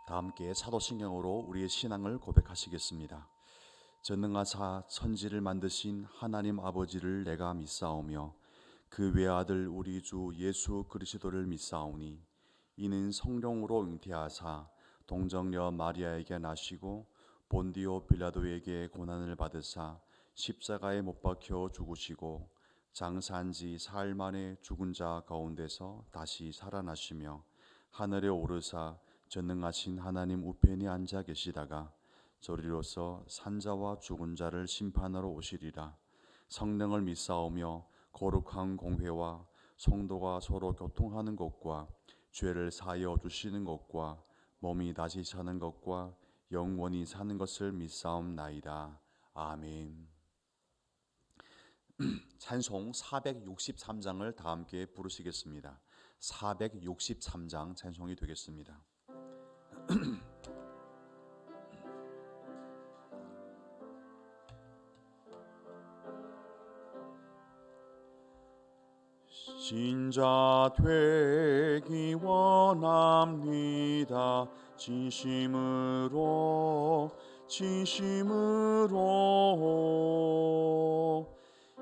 다 함께 사도신경으로 우리의 신앙을 고백하시겠습니다. 전능하사 천지를 만드신 하나님 아버지를 내가 믿사오며 그 외아들 우리 주 예수 그리스도를 믿사오니 이는 성령으로 잉태하사 동정녀 마리아에게 나시고 본디오 빌라도에게 고난을 받으사 십자가에 못 박혀 죽으시고 장사한 지 사흘 만에 죽은 자 가운데서 다시 살아나시며 하늘에 오르사 전능하신 하나님 우편에 앉아 계시다가 저리로서 산자와 죽은 자를 심판하러 오시리라. 성령을 믿사오며 거룩한 공회와 성도가 서로 교통하는 것과 죄를 사하여 주시는 것과 몸이 다시 사는 것과 영원히 사는 것을 믿사옵나이다. 아멘. 찬송 463장을 다 함께 부르시겠습니다. 463장 찬송이 되겠습니다. 신자 되기 원합니다. 진심으로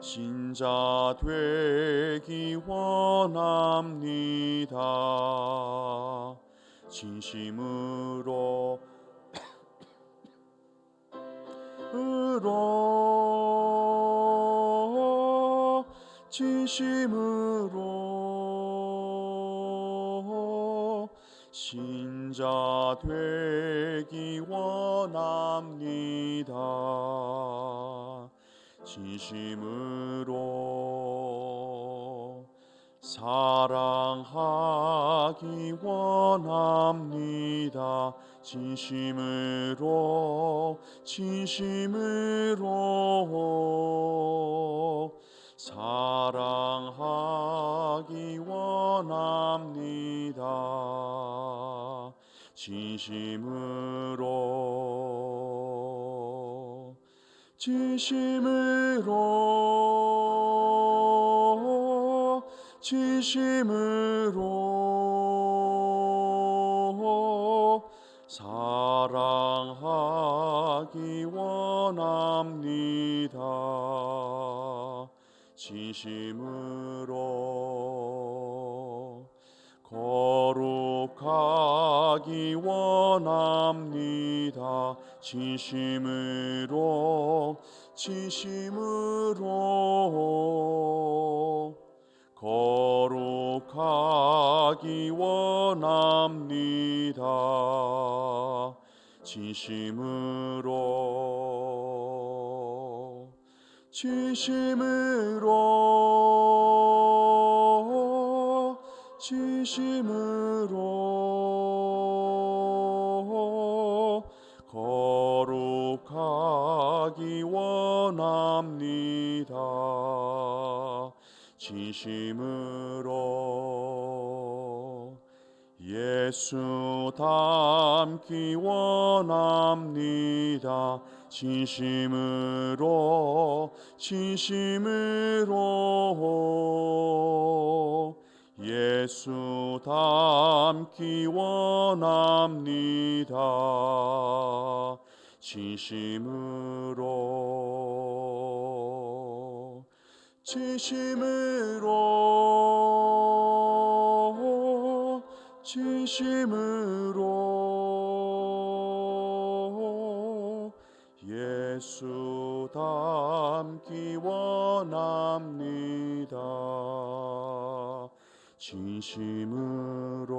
신자 되기 원합니다. 진심으로 신자 되기 원합니다. 진심으로 사랑하기 원합니다. 진심으로 사랑하기 원합니다. 진심으로 사랑하기 원합니다. 진심으로 거룩하기 원합니다. 진심으로 거룩하기 원합니다. 진심으로 거룩하기 원합니다. 진심으로 예수 닮기 원합니다. 진심으로 예수 닮기 원합니다. 진심으로 예수 닮기 원합니다. 진심으로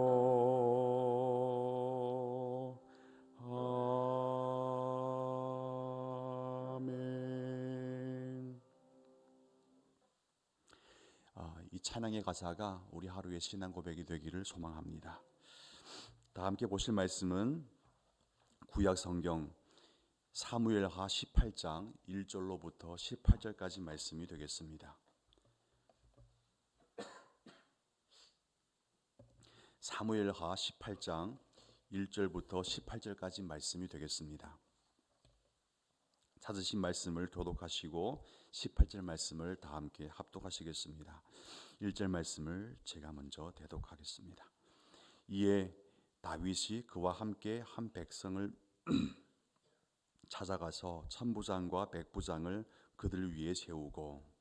아멘. 이 찬양의 가사가 우리 하루의 신앙 고백이 되기를 소망합니다. 다 함께 보실 말씀은 구약 성경 사무엘하 18장 1절로부터 18절까지 말씀이 되겠습니다. 사무엘하 18장 1절부터 18절까지 말씀이 되겠습니다. 찾으신 말씀을 교독하시고 18절 말씀을 다 함께 합독하시겠습니다. 1절 말씀을 제가 먼저 대독하겠습니다. 이에 다윗이 그와 함께 한 백성을 찾아가서 천부장과 백부장을 그들 위에 세우고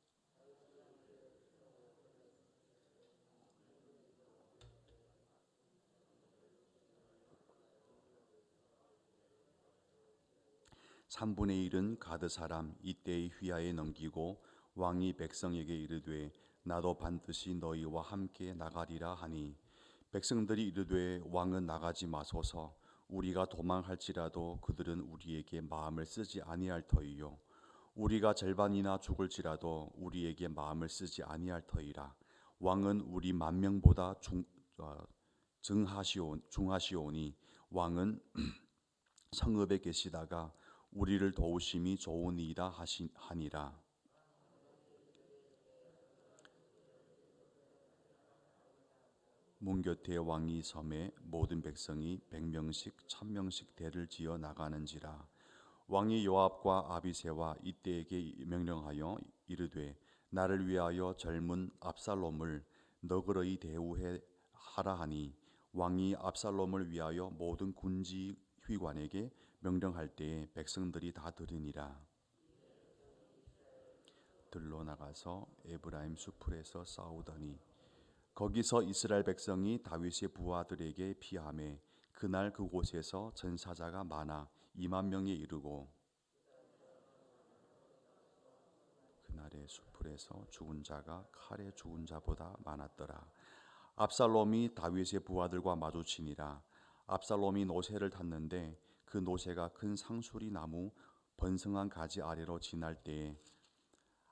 삼분의 일은 가드 사람 이때의 휘하에 넘기고 왕이 백성에게 이르되 나도 반드시 너희와 함께 나가리라 하니 백성들이 이르되 왕은 나가지 마소서 우리가 도망할지라도 그들은 우리에게 마음을 쓰지 아니할 터이요 우리가 절반이나 죽을지라도 우리에게 마음을 쓰지 아니할 터이라 왕은 우리 만명보다 중하시오니 왕은 성읍에 계시다가 우리를 도우심이 좋으니이다 하니라. 문 곁에 왕이 섬에 모든 백성이 100명씩 1000명씩 대를 지어 나가는지라. 왕이 요압과 아비새와 이때에게 명령하여 이르되 나를 위하여 젊은 압살롬을 너그러이 대우해 하라 하니 왕이 압살롬을 위하여 모든 군지 휘관에게 명령할 때에 백성들이 다 들으니라. 들로 나가서 에브라임 수풀에서 싸우더니 거기서 이스라엘 백성이 다윗의 부하들에게 피하매 그날 그곳에서 전사자가 많아 2만 명에 이르고 그날의 수풀에서 죽은 자가 칼에 죽은 자보다 많았더라. 압살롬이 다윗의 부하들과 마주치니라. 압살롬이 노새를 탔는데 그 노새가 큰 상수리 나무 번성한 가지 아래로 지날 때에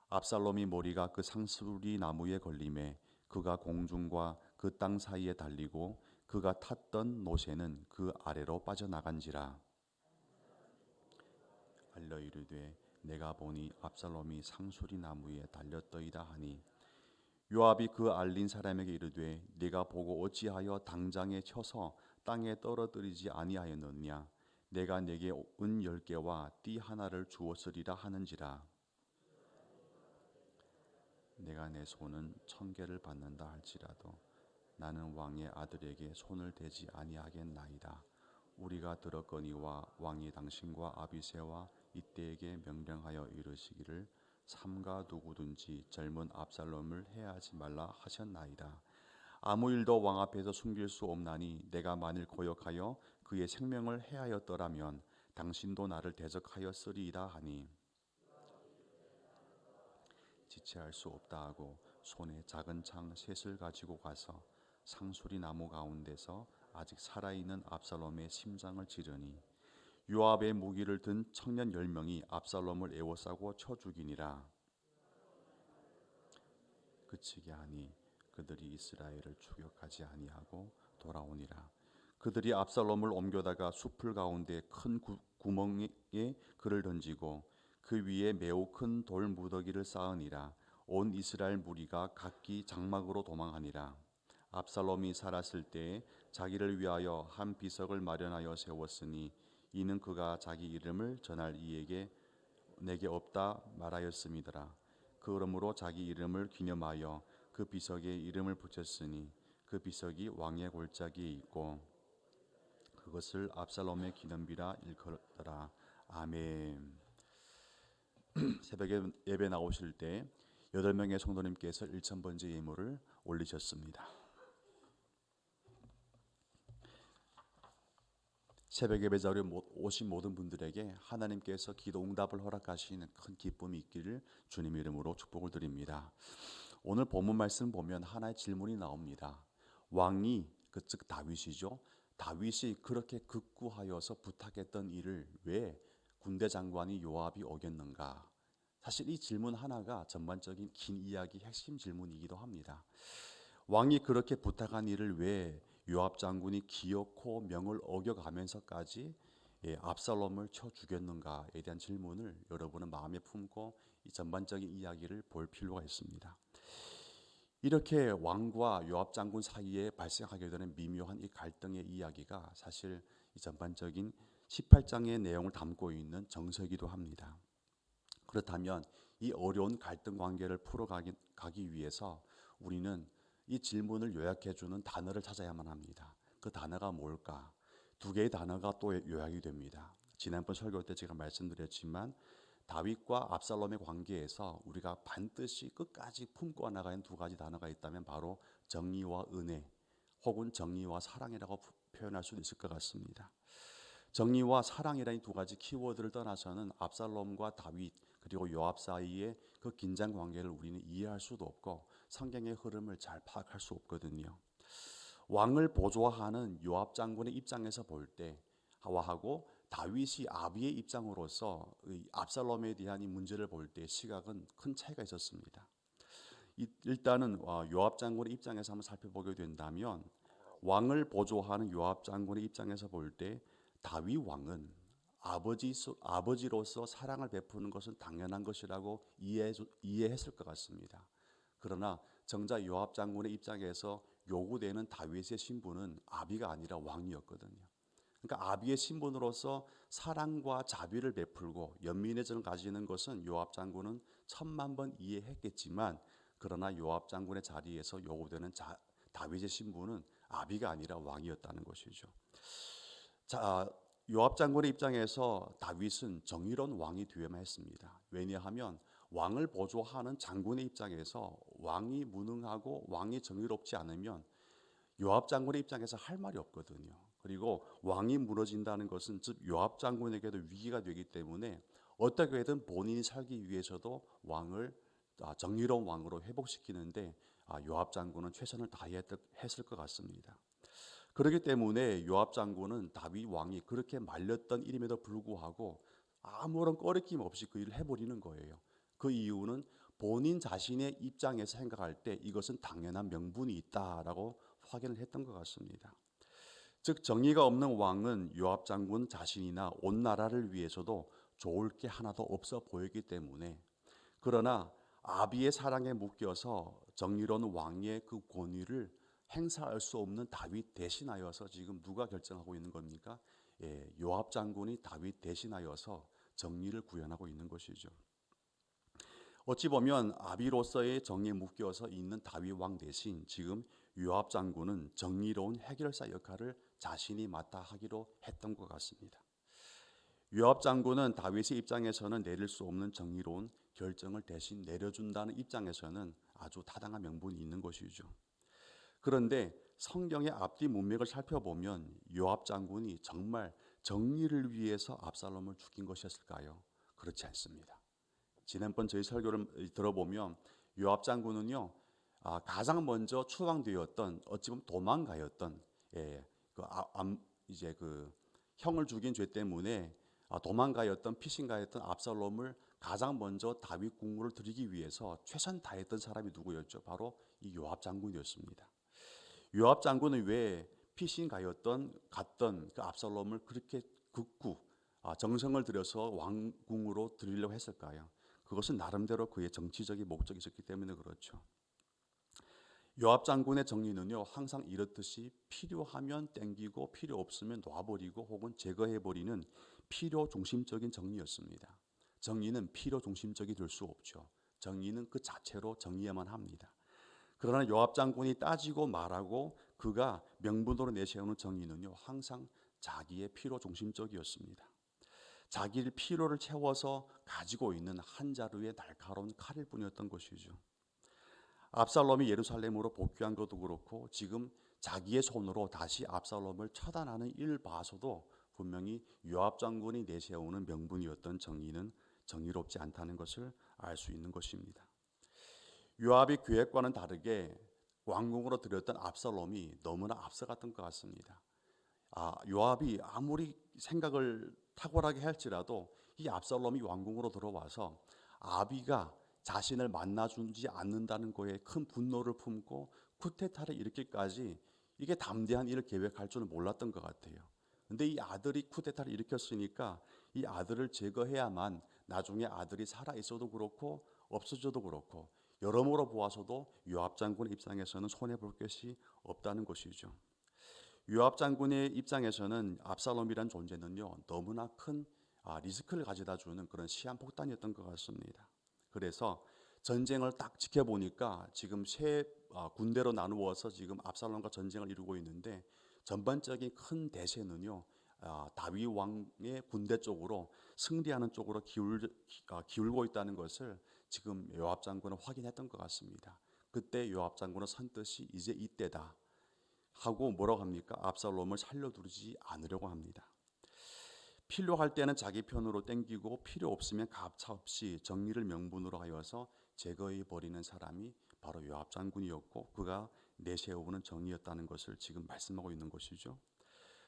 압살롬이 머리가 그 상수리 나무에 걸림에 그가 공중과 그 땅 사이에 달리고 그가 탔던 노새는 그 아래로 빠져나간지라. 알려 이르되 내가 보니 압살롬이 상수리 나무에 달렸더이다 하니 요압이 그 알린 사람에게 이르되 네가 보고 어찌하여 당장에 쳐서 땅에 떨어뜨리지 아니하였느냐 내가 네게 은 10개와 띠 하나를 주었으리라 하는지라. 내가 내 손은 1000개를 받는다 할지라도 나는 왕의 아들에게 손을 대지 아니하겠나이다. 우리가 들었거니와 왕이 당신과 아비새와 이때에게 명령하여 이르시기를 삼가 누구든지 젊은 압살롬을 해하지 말라 하셨나이다. 아무 일도 왕 앞에서 숨길 수 없나니 내가 만일 고역하여 그의 생명을 해하였더라면 당신도 나를 대적하였으리이다 하니 지체할 수 없다 하고 손에 작은 창 셋을 가지고 가서 상수리 나무 가운데서 아직 살아있는 압살롬의 심장을 찌르니 요압의 무기를 든 청년 10명이 압살롬을 에워싸고 쳐 죽이니라. 그치게 하니 그들이 이스라엘을 추격하지 아니하고 돌아오니라. 그들이 압살롬을 옮겨다가 숲을 가운데 큰 구멍에 그를 던지고 그 위에 매우 큰 돌 무더기를 쌓으니라. 온 이스라엘 무리가 각기 장막으로 도망하니라. 압살롬이 살았을 때에 자기를 위하여 한 비석을 마련하여 세웠으니 이는 그가 자기 이름을 전할 이에게 내게 없다 말하였음이더라. 그러므로 자기 이름을 기념하여 그 비석에 이름을 붙였으니 그 비석이 왕의 골짜기에 있고 그것을 압살롬의 기념비라 일컬었더라. 아멘. 새벽에 예배 나오실 때 8명의 성도님께서 1000번째 예물을 올리셨습니다. 새벽 예배 자리에 오신 모든 분들에게 하나님께서 기도 응답을 허락하시는 큰 기쁨이 있기를 주님 이름으로 축복을 드립니다. 오늘 본문 말씀 보면 하나의 질문이 나옵니다. 왕이 즉 다윗이죠. 다윗이 그렇게 극구하여서 부탁했던 일을 왜 군대 장관이 요압이 어겼는가? 사실 이 질문 하나가 전반적인 긴 이야기 핵심 질문이기도 합니다. 왕이 그렇게 부탁한 일을 왜 요압 장군이 기어코 명을 어겨가면서까지 압살롬을 쳐 죽였는가에 대한 질문을 여러분은 마음에 품고 이 전반적인 이야기를 볼 필요가 있습니다. 이렇게 왕과 요압 장군 사이에 발생하게 되는 미묘한 이 갈등의 이야기가 사실 이 전반적인 18장의 내용을 담고 있는 정서이기도 합니다. 그렇다면 이 어려운 갈등 관계를 풀어가기 위해서 우리는 이 질문을 요약해주는 단어를 찾아야만 합니다. 그 단어가 뭘까? 두 개의 단어가 또 요약이 됩니다. 지난번 설교 때 제가 말씀드렸지만 다윗과 압살롬의 관계에서 우리가 반드시 끝까지 품고 나가는 두 가지 단어가 있다면 바로 정의와 은혜 혹은 정의와 사랑이라고 표현할 수도 있을 것 같습니다. 정의와 사랑이라는 두 가지 키워드를 떠나서는 압살롬과 다윗 그리고 요압 사이의 그 긴장 관계를 우리는 이해할 수도 없고 성경의 흐름을 잘 파악할 수 없거든요. 왕을 보좌하는 요압 장군의 입장에서 볼 때와하고 다윗이 아비의 입장으로서 압살롬에 대한 이 문제를 볼 때 시각은 큰 차이가 있었습니다. 일단은 요압 장군의 입장에서 한번 살펴보게 된다면 왕을 보좌하는 요압 장군의 입장에서 볼 때 다윗 왕은 아버지로서 사랑을 베푸는 것은 당연한 것이라고 이해했을 것 같습니다. 그러나 정작 요압 장군의 입장에서 요구되는 다윗의 신분은 아비가 아니라 왕이었거든요. 그러니까 아비의 신분으로서 사랑과 자비를 베풀고 연민의 정을 가지는 것은 요압 장군은 천만 번 이해했겠지만 그러나 요압 장군의 자리에서 요구되는 다윗의 신분은 아비가 아니라 왕이었다는 것이죠. 자, 요압 장군의 입장에서 다윗은 정의로운 왕이 되어야만 했습니다. 왜냐하면 왕을 보좌하는 장군의 입장에서 왕이 무능하고 왕이 정의롭지 않으면 요압 장군의 입장에서 할 말이 없거든요. 그리고 왕이 무너진다는 것은 즉 요압 장군에게도 위기가 되기 때문에 어떻게든 본인이 살기 위해서도 왕을 정의로운 왕으로 회복시키는데 요압 장군은 최선을 다했을 것 같습니다. 그렇기 때문에 요압 장군은 다윗 왕이 그렇게 말렸던 일임에도 불구하고 아무런 꺼리낌 없이 그 일을 해버리는 거예요. 그 이유는 본인 자신의 입장에서 생각할 때 이것은 당연한 명분이 있다라고 확인을 했던 것 같습니다. 즉 정의가 없는 왕은 요압 장군 자신이나 온 나라를 위해서도 좋을 게 하나도 없어 보이기 때문에 그러나 아비의 사랑에 묶여서 정의로운 왕의 그 권위를 행사할 수 없는 다윗 대신하여서 지금 누가 결정하고 있는 겁니까? 요압 장군이 다윗 대신하여서 정의를 구현하고 있는 것이죠. 어찌 보면 아비로서의 정의에 묶여서 있는 다윗 왕 대신 지금 요압 장군은 정의로운 해결사 역할을 자신이 맡아 하기로 했던 것 같습니다. 요압 장군은 다윗의 입장에서는 내릴 수 없는 정의로운 결정을 대신 내려준다는 입장에서는 아주 타당한 명분이 있는 것이죠. 그런데 성경의 앞뒤 문맥을 살펴보면 요압 장군이 정말 정의를 위해서 압살롬을 죽인 것이었을까요? 그렇지 않습니다. 지난번 저희 설교를 들어보면 요압 장군은요 가장 먼저 추방되었던 어찌 보면 도망가였던 이제 그 형을 죽인 죄 때문에 도망가였던 피신가였던 압살롬을 가장 먼저 다윗 궁궐을 들이기 위해서 최선 다했던 사람이 누구였죠? 바로 이 요압 장군이었습니다. 요압 장군은 왜 피신가였던 갔던 그 압살롬을 그렇게 극구 정성을 들여서 왕궁으로 들이려고 했을까요? 그것은 나름대로 그의 정치적인 목적이 있었기 때문에 그렇죠. 요압 장군의 정리는요 항상 이렇듯이 필요하면 땡기고 필요 없으면 놔버리고 혹은 제거해버리는 필요 중심적인 정리였습니다. 정의는 필요 중심적이 될 수 없죠. 정의는 그 자체로 정의야만 합니다. 그러나 요압 장군이 따지고 말하고 그가 명분으로 내세우는 정의는요 항상 자기의 필요 중심적이었습니다. 자기를 필요를 채워서 가지고 있는 한 자루의 날카로운 칼일 뿐이었던 것이죠. 압살롬이 예루살렘으로 복귀한 것도 그렇고 지금 자기의 손으로 다시 압살롬을 처단하는 일을 봐서도 분명히 요압 장군이 내세우는 명분이었던 정의는 정의롭지 않다는 것을 알 수 있는 것입니다. 요압의 계획과는 다르게 왕궁으로 들였던 압살롬이 너무나 앞서갔던 것 같습니다. 요압이 아무리 생각을 탁월하게 할지라도 이 압살롬이 왕궁으로 들어와서 아비가 자신을 만나주지 않는다는 거에 큰 분노를 품고 쿠데타를 일으킬까지 이게 담대한 일을 계획할 줄은 몰랐던 것 같아요. 근데 이 아들이 쿠데타를 일으켰으니까 이 아들을 제거해야만 나중에 아들이 살아 있어도 그렇고 없어져도 그렇고 여러모로 보아서도 요압 장군의 입장에서는 손해 볼 것이 없다는 것이죠. 요압 장군의 입장에서는 압살롬이란 존재는요 너무나 큰 리스크를 가져다 주는 그런 시한폭탄이었던 것 같습니다. 그래서 전쟁을 딱 지켜보니까 지금 세 군대로 나누어서 지금 압살롬과 전쟁을 이루고 있는데 전반적인 큰 대세는요, 다윗 왕의 군대 쪽으로 승리하는 쪽으로 기울고 있다는 것을 지금 요압 장군은 확인했던 것 같습니다. 그때 요압 장군은 선뜻이 이제 이때다 하고 뭐라고 합니까? 압살롬을 살려두지 않으려고 합니다. 필요할 때는 자기 편으로 땡기고 필요 없으면 가차없이 정의를 명분으로 하여서 제거해 버리는 사람이 바로 요압 장군이었고, 그가 내세우는 정의였다는 것을 지금 말씀하고 있는 것이죠.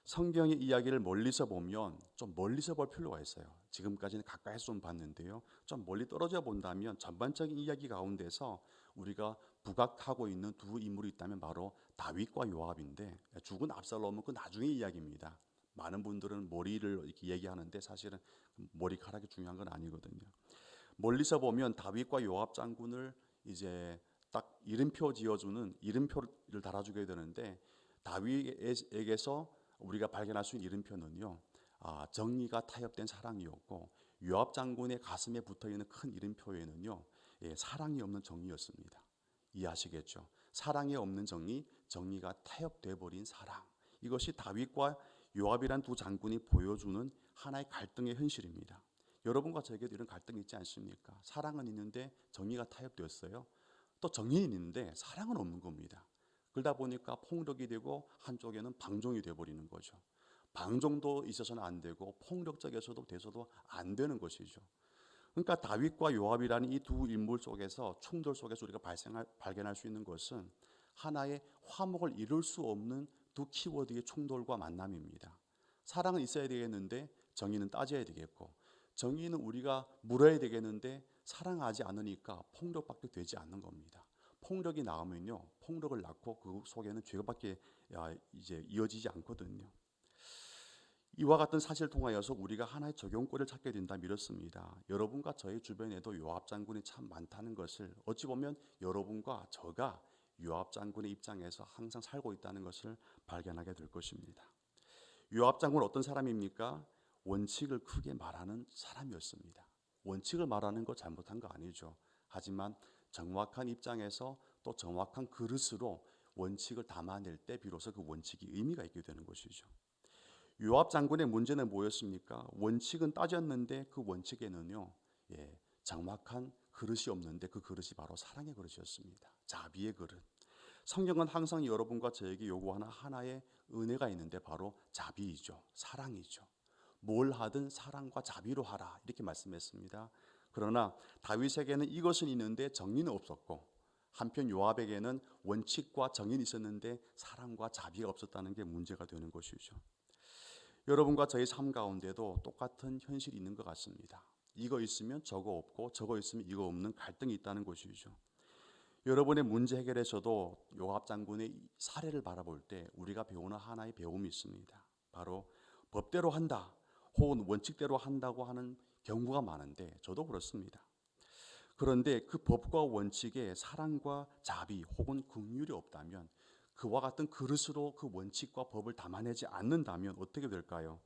성경의 이야기를 멀리서 보면 좀 멀리서 볼 필요가 있어요. 지금까지는 가까이서 좀 봤는데요, 좀 멀리 떨어져 본다면 전반적인 이야기 가운데서 우리가 부각하고 있는 두 인물이 있다면 바로 다윗과 요압인데, 죽은 압살롬은 그 나중의 이야기입니다. 많은 분들은 머리를 이렇게 얘기하는데 사실은 머리카락이 중요한 건 아니거든요. 멀리서 보면 다윗과 요압 장군을 이제 딱 이름표 지어주는, 이름표를 달아주게 되는데, 다윗에게서 우리가 발견할 수 있는 이름표는요, 정의가 타협된 사랑이었고, 요압 장군의 가슴에 붙어있는 큰 이름표에는요, 사랑이 없는 정의였습니다. 이해하시겠죠? 사랑이 없는 정의, 정의가 타협돼 버린 사랑. 이것이 다윗과 요압이란 두 장군이 보여주는 하나의 갈등의 현실입니다. 여러분과 저에게도 이런 갈등이 있지 않습니까? 사랑은 있는데 정의가 타협되었어요. 또 정의는 있는데 사랑은 없는 겁니다. 그러다 보니까 폭력이 되고 한쪽에는 방종이 되어버리는 거죠. 방종도 있어서는 안 되고 폭력적에서도 돼서도 안 되는 것이죠. 그러니까 다윗과 요압이라는 이 두 인물 속에서, 충돌 속에서 우리가 발견할 수 있는 것은 하나의 화목을 이룰 수 없는 두 키워드의 충돌과 만남입니다. 사랑은 있어야 되겠는데 정의는 따져야 되겠고, 정의는 우리가 물어야 되겠는데 사랑하지 않으니까 폭력밖에 되지 않는 겁니다. 폭력이 나오면요, 폭력을 낳고 그 속에는 죄밖에 이제 이어지지 않거든요. 이와 같은 사실을 통하여서 우리가 하나의 적용거리를 찾게 된다 믿었습니다. 여러분과 저의 주변에도 요압 장군이 참 많다는 것을, 어찌 보면 여러분과 저가 요압 장군의 입장에서 항상 살고 있다는 것을 발견하게 될 것입니다. 요압 장군은 어떤 사람입니까? 원칙을 크게 말하는 사람이었습니다. 원칙을 말하는 거 잘못한 거 아니죠. 하지만 정확한 입장에서 또 정확한 그릇으로 원칙을 담아낼 때 비로소 그 원칙이 의미가 있게 되는 것이죠. 요압 장군의 문제는 뭐였습니까? 원칙은 따졌는데 그 원칙에는요, 정확한 그릇이 없는데 그 그릇이 바로 사랑의 그릇이었습니다. 자비의 그릇. 성경은 항상 여러분과 저에게 요구하는 하나의 은혜가 있는데 바로 자비이죠. 사랑이죠. 뭘 하든 사랑과 자비로 하라, 이렇게 말씀했습니다. 그러나 다윗에게는 이것은 있는데 정의는 없었고, 한편 요압에게는 원칙과 정의는 있었는데 사랑과 자비가 없었다는 게 문제가 되는 것이죠. 여러분과 저희 삶 가운데도 똑같은 현실이 있는 것 같습니다. 이거 있으면 저거 없고 저거 있으면 이거 없는 갈등이 있다는 것이죠. 여러분의 문제 해결에서도 요압 장군의 사례를 바라볼 때 우리가 배우는 하나의 배움이 있습니다. 바로 법대로 한다 혹은 원칙대로 한다고 하는 경우가 많은데, 저도 그렇습니다. 그런데 그 법과 원칙에 사랑과 자비 혹은 긍휼이 없다면, 그와 같은 그릇으로 그 원칙과 법을 담아내지 않는다면 어떻게 될까요?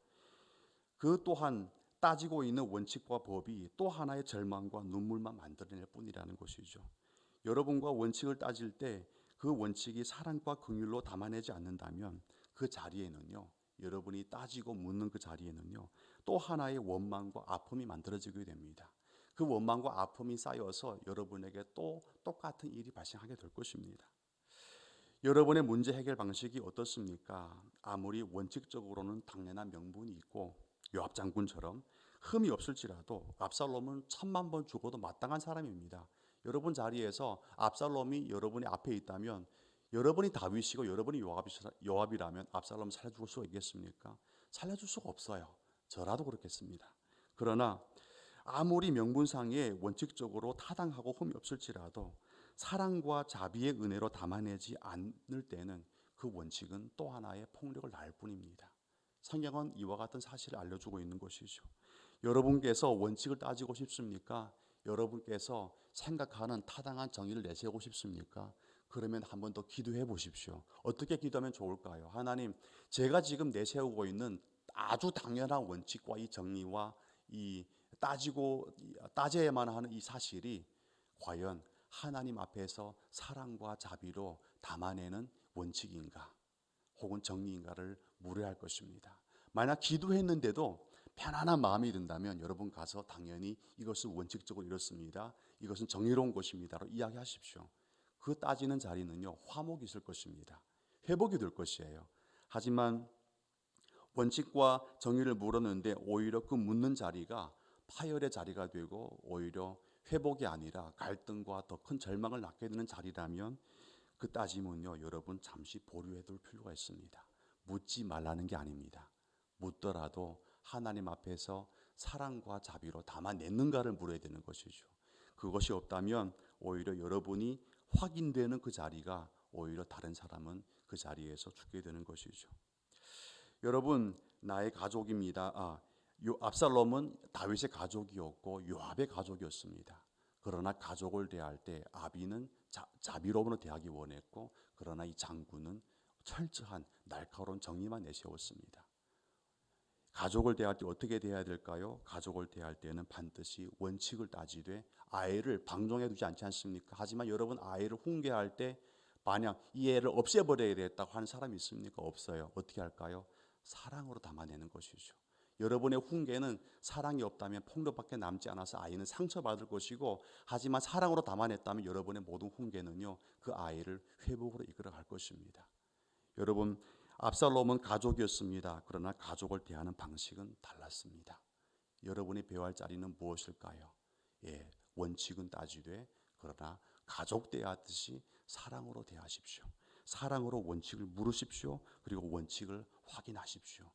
그 또한 따지고 있는 원칙과 법이 또 하나의 절망과 눈물만 만들어낼 뿐이라는 것이죠. 여러분과 원칙을 따질 때 그 원칙이 사랑과 긍휼로 담아내지 않는다면 그 자리에는요, 여러분이 따지고 묻는 그 자리에는요, 또 하나의 원망과 아픔이 만들어지게 됩니다. 그 원망과 아픔이 쌓여서 여러분에게 또 똑같은 일이 발생하게 될 것입니다. 여러분의 문제 해결 방식이 어떻습니까? 아무리 원칙적으로는 당연한 명분이 있고 요압 장군처럼 흠이 없을지라도 압살롬은 1000만 번 죽어도 마땅한 사람입니다. 여러분 자리에서 압살롬이 여러분의 앞에 있다면, 여러분이 다윗이고 여러분이 요압이라면 압살롬 살려줄 수 있겠습니까? 살려줄 수가 없어요. 저라도 그렇겠습니다. 그러나 아무리 명분상에 원칙적으로 타당하고 흠이 없을지라도 사랑과 자비의 은혜로 담아내지 않을 때는 그 원칙은 또 하나의 폭력을 낳을 뿐입니다. 성경은 이와 같은 사실을 알려주고 있는 것이죠. 여러분께서 원칙을 따지고 싶습니까? 여러분께서 생각하는 타당한 정의를 내세우고 싶습니까? 그러면 한 번 더 기도해 보십시오. 어떻게 기도하면 좋을까요? 하나님, 제가 지금 내세우고 있는 아주 당연한 원칙과 이 정의와 이 따져야만 하는 이 사실이 과연 하나님 앞에서 사랑과 자비로 담아내는 원칙인가? 혹은 정의인가를 물어야 할 것입니다. 만약 기도했는데도 편안한 마음이 든다면 여러분 가서 당연히 이것은 원칙적으로 이렇습니다. 이것은 정의로운 것입니다로 이야기하십시오. 그 따지는 자리는요, 화목이 있을 것입니다. 회복이 될 것이에요. 하지만 원칙과 정의를 물었는데 오히려 그 묻는 자리가 파열의 자리가 되고 오히려 회복이 아니라 갈등과 더 큰 절망을 낳게 되는 자리라면 그 따짐은요, 여러분 잠시 보류해 둘 필요가 있습니다. 묻지 말라는 게 아닙니다. 묻더라도 하나님 앞에서 사랑과 자비로 담아냈는가를 물어야 되는 것이죠. 그것이 없다면 오히려 여러분이 확인되는 그 자리가 오히려 다른 사람은 그 자리에서 죽게 되는 것이죠. 여러분, 나의 가족입니다. 압살롬은 다윗의 가족이었고 요압의 가족이었습니다. 그러나 가족을 대할 때 아비는 자비로움으로 대하기 원했고, 그러나 이 장군은 철저한 날카로운 정의만 내세웠습니다. 가족을 대할 때 어떻게 대해야 될까요? 가족을 대할 때는 반드시 원칙을 따지되 아이를 방종해 두지 않지 않습니까? 하지만 여러분, 아이를 훈계할 때 만약 이 애를 없애버려야 되겠다고 하는 사람이 있습니까? 없어요. 어떻게 할까요? 사랑으로 담아내는 것이죠. 여러분의 훈계는 사랑이 없다면 폭력밖에 남지 않아서 아이는 상처받을 것이고, 하지만 사랑으로 담아냈다면 여러분의 모든 훈계는요, 그 아이를 회복으로 이끌어갈 것입니다. 여러분, 압살롬은 가족이었습니다. 그러나 가족을 대하는 방식은 달랐습니다. 여러분이 배워야 할 자리는 무엇일까요? 원칙은 따지되 그러나 가족 대하듯이 사랑으로 대하십시오. 사랑으로 원칙을 물으십시오. 그리고 원칙을 확인하십시오.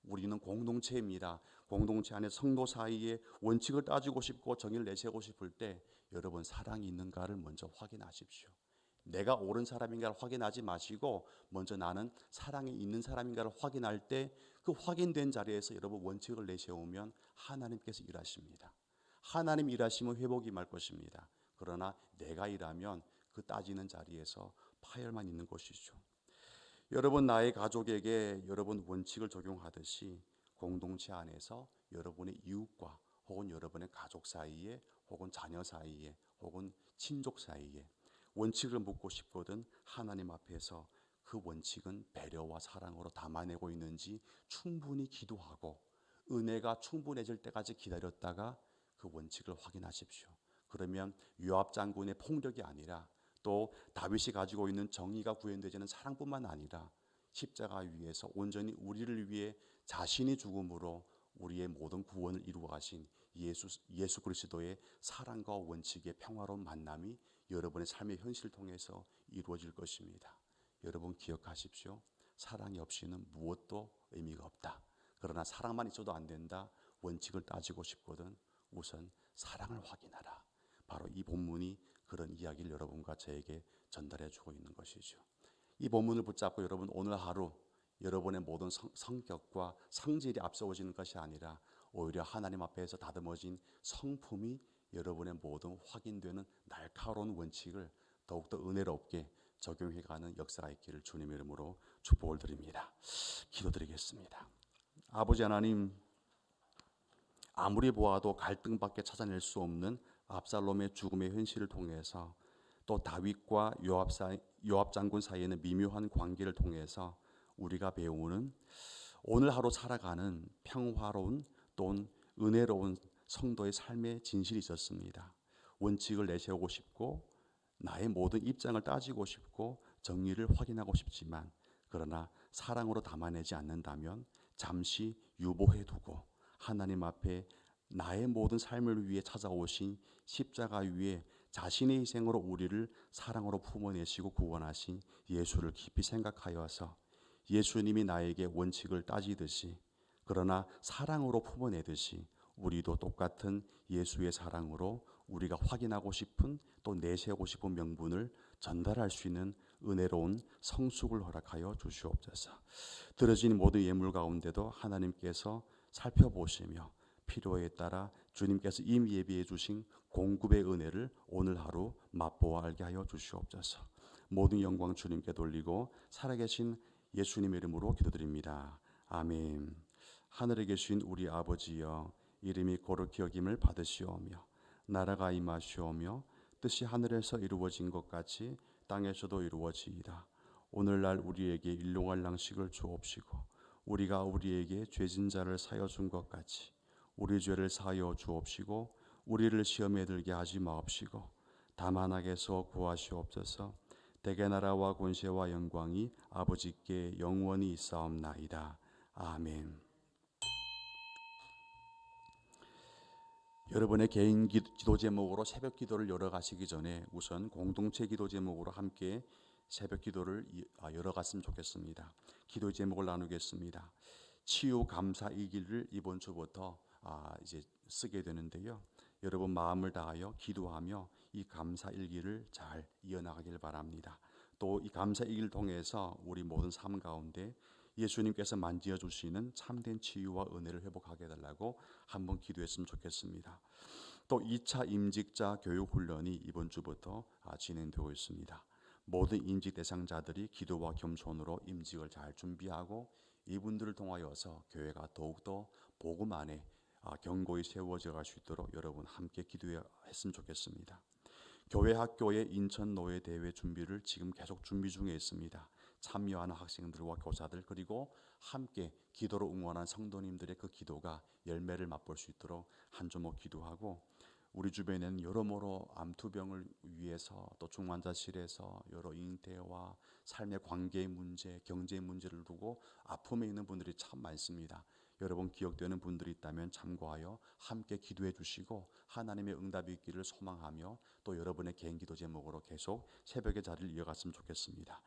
우리는 공동체입니다. 공동체 안에 성도 사이에 원칙을 따지고 싶고 정의를 내세우고 싶을 때 여러분, 사랑이 있는가를 먼저 확인하십시오. 내가 옳은 사람인가를 확인하지 마시고 먼저 나는 사랑이 있는 사람인가를 확인할 때 그 확인된 자리에서 여러분 원칙을 내세우면 하나님께서 일하십니다. 하나님 일하시면 회복이 임할 것입니다. 그러나 내가 일하면 그 따지는 자리에서 파열만 있는 것이죠. 여러분, 나의 가족에게 여러분 원칙을 적용하듯이 공동체 안에서 여러분의 이웃과 혹은 여러분의 가족 사이에 혹은 자녀 사이에 혹은 친족 사이에 원칙을 묻고 싶거든 하나님 앞에서 그 원칙은 배려와 사랑으로 담아내고 있는지 충분히 기도하고 은혜가 충분해질 때까지 기다렸다가 그 원칙을 확인하십시오. 그러면 요압 장군의 폭력이 아니라 또 다윗이 가지고 있는 정의가 구현되지는 사랑뿐만 아니라 십자가 위에서 온전히 우리를 위해 자신이 죽음으로 우리의 모든 구원을 이루어 가신 예수 그리스도의 사랑과 원칙의 평화로운 만남이 여러분의 삶의 현실을 통해서 이루어질 것입니다. 여러분 기억하십시오. 사랑이 없이는 무엇도 의미가 없다. 그러나 사랑만 있어도 안 된다. 원칙을 따지고 싶거든 우선 사랑을 확인하라. 바로 이 본문이 그런 이야기를 여러분과 저에게 전달해 주고 있는 것이죠. 이 본문을 붙잡고 여러분 오늘 하루 여러분의 모든 성격과 성질이 앞서오지는 것이 아니라 오히려 하나님 앞에서 다듬어진 성품이 여러분의 모든 확인되는 날카로운 원칙을 더욱더 은혜롭게 적용해가는 역사가 있기를 주님의 이름으로 축복을 드립니다. 기도드리겠습니다. 아버지 하나님, 아무리 보아도 갈등밖에 찾아낼 수 없는 압살롬의 죽음의 현실을 통해서 또 다윗과 요압 장군 사이에는 미묘한 관계를 통해서 우리가 배우는 오늘 하루 살아가는 평화로운 또는 은혜로운 성도의 삶의 진실이 있었습니다. 원칙을 내세우고 싶고 나의 모든 입장을 따지고 싶고 정의를 확인하고 싶지만 그러나 사랑으로 담아내지 않는다면 잠시 유보해두고 하나님 앞에 나의 모든 삶을 위해 찾아오신 십자가 위에 자신의 희생으로 우리를 사랑으로 품어내시고 구원하신 예수를 깊이 생각하여서 예수님이 나에게 원칙을 따지듯이 그러나 사랑으로 품어내듯이 우리도 똑같은 예수의 사랑으로 우리가 확인하고 싶은 또 내세우고 싶은 명분을 전달할 수 있는 은혜로운 성숙을 허락하여 주시옵소서. 들어진 모든 예물 가운데도 하나님께서 살펴보시며 필요에 따라 주님께서 이미 예비해 주신 공급의 은혜를 오늘 하루 맛보아 알게 하여 주시옵소서. 모든 영광 주님께 돌리고 살아계신 예수님의 이름으로 기도드립니다. 아멘. 하늘에 계신 우리 아버지여, 이름이 거룩히 여김을 받으시오며 나라가 임하시오며 뜻이 하늘에서 이루어진 것 같이 땅에서도 이루어지이다. 오늘날 우리에게 일용할 양식을 주옵시고 우리가 우리에게 죄진 자를 사여 준 것 같이 우리 죄를 사여 주옵시고 우리를 시험에 들게 하지 마옵시고 다만 악에서 구하시옵소서. 대개 나라와 권세와 영광이 아버지께 영원히 있사옵나이다. 아멘. 여러분의 개인 기도 제목으로 새벽 기도를 열어가시기 전에 우선 공동체 기도 제목으로 함께 새벽 기도를 열어갔으면 좋겠습니다. 기도 제목을 나누겠습니다. 치유 감사 일기를 이번 주부터 이제 쓰게 되는데요. 여러분 마음을 다하여 기도하며 이 감사 일기를 잘 이어나가길 바랍니다. 또 이 감사 일기를 통해서 우리 모든 삶 가운데 예수님께서 만지어 주시는 참된 치유와 은혜를 회복하게 해달라고 한번 기도했으면 좋겠습니다. 또 2차 임직자 교육 훈련이 이번 주부터 진행되고 있습니다. 모든 임직 대상자들이 기도와 겸손으로 임직을 잘 준비하고 이분들을 통하여서 교회가 더욱더 복음 안에 견고히 세워져 갈 수 있도록 여러분 함께 기도했으면 좋겠습니다. 교회 학교의 인천 노예 대회 준비를 지금 계속 준비 중에 있습니다. 참여하는 학생들과 교사들 그리고 함께 기도로 응원한 성도님들의 그 기도가 열매를 맛볼 수 있도록 한 주먹 기도하고 우리 주변에는 여러모로 암투병을 위해서 또 중환자실에서 여러 잉태와 삶의 관계의 문제, 경제의 문제를 두고 아픔에 있는 분들이 참 많습니다. 여러분 기억되는 분들이 있다면 참고하여 함께 기도해 주시고 하나님의 응답이 있기를 소망하며 또 여러분의 개인 기도 제목으로 계속 새벽의 자리를 이어갔으면 좋겠습니다.